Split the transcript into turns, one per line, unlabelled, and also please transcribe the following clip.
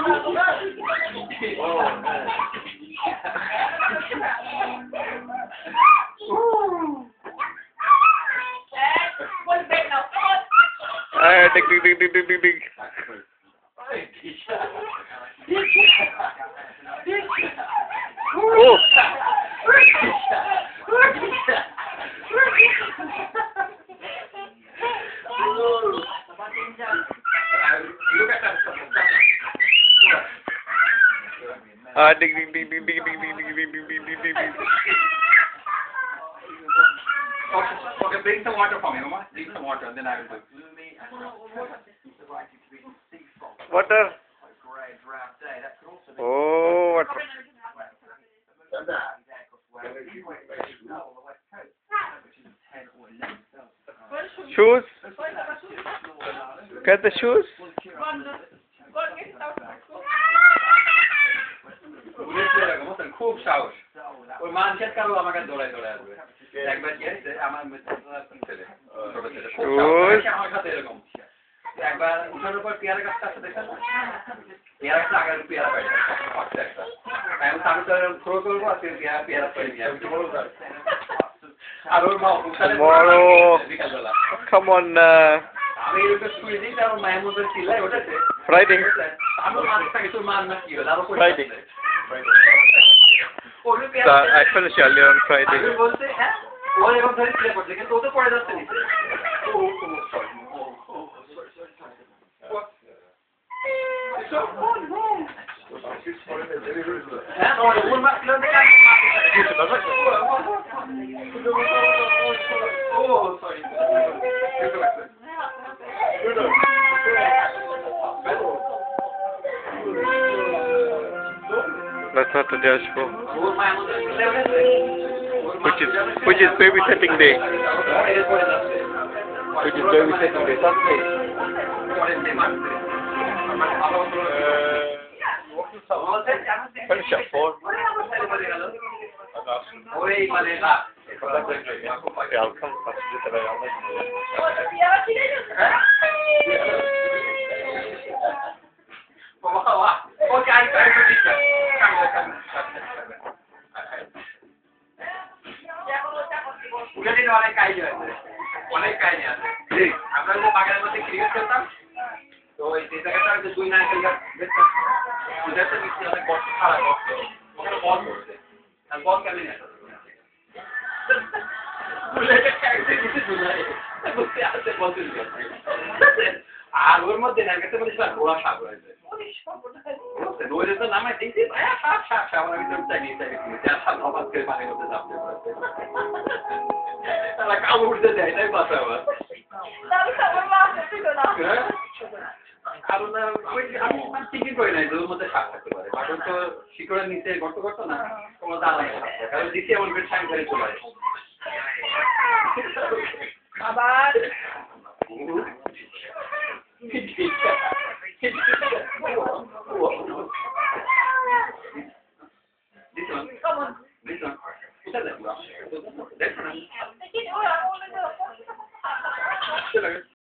Dig, dig, dig, dig, dig, dig, dig. Oh! Dig, dig, dig, dig, dig, dig, dig, dig, dig, dig, dig, dig, dig.
Okay, bring some water for me, Mama. Bring some water, and then I will do.
Water. Oh, water. Shoes. Get the shoes.
খুব সাহস ওই মানুষের কারো আমাকে দৌড়ায় দৌড়ায় আসবে একবার কি আছে আমার ছেলে ছোট ছেলে আমার সাথে এরকম একবার উঠানোর পর পেয়ারা গাছটা আছে দেখেন পেয়ারা গাছটা আগে পেয়ারা পাই একটা আমি তাকে তো থ্রো করবো আর পেয়ারা পাই আর ওর মা
বড় come on
আমি এরকম শুয়ে দিই তার মায়ের মধ্যে চিল্লায় ওঠাতে
Friday
আমি মাছটাকে তোর মান না কি হলো আরো
Friday I finished earlier on Friday
বলতে হ্যাঁ ও এরকম ধরে প্লে করছে কিন্তু ও তো পড়ে যাচ্ছে নিচে হ্যাঁ তোমার উপর মাছ ছিল দেখে ও sorry
That's not the dash for which is babysitting day. Which is babysitting day. Saturday. Finish at 4. Yeah, I'll come back to this today. I'll let you
অনেক কাহিনী আছে অনেক কাহিনী আছে আমরা যে বাগানের মধ্যে ক্রিকেট খেলতাম তো ওই যে জায়গাটা দুই নারকেল গাছ দেখতাম ওটাতে নিচে অনেক গর্ত খাড়া গর্ত ওখানে বল পড়ছে আর বল কেমন আর ওর মধ্যে নারকেলটা বলে ঘোড়া সাপ রয়েছে দৌড়ে তো নামাই দেখছি সাপ সাপ সাপ আমি তো চাই নিয়ে চাই সাপ হঠাৎ করে পানির মধ্যে চাপতে পড়েছে তারা কামড় উঠতে দেয় এটাই বাঁচা আমার কারণ আমি ঠিকই করি নাই ওর মধ্যে সাপ থাকতে পারে এখন তো শিকড়ের নিচে গর্ত করতো না তোমার দাঁড়ায় কারণ দিচ্ছি এমন করে সাইন করে চলে আসে আবার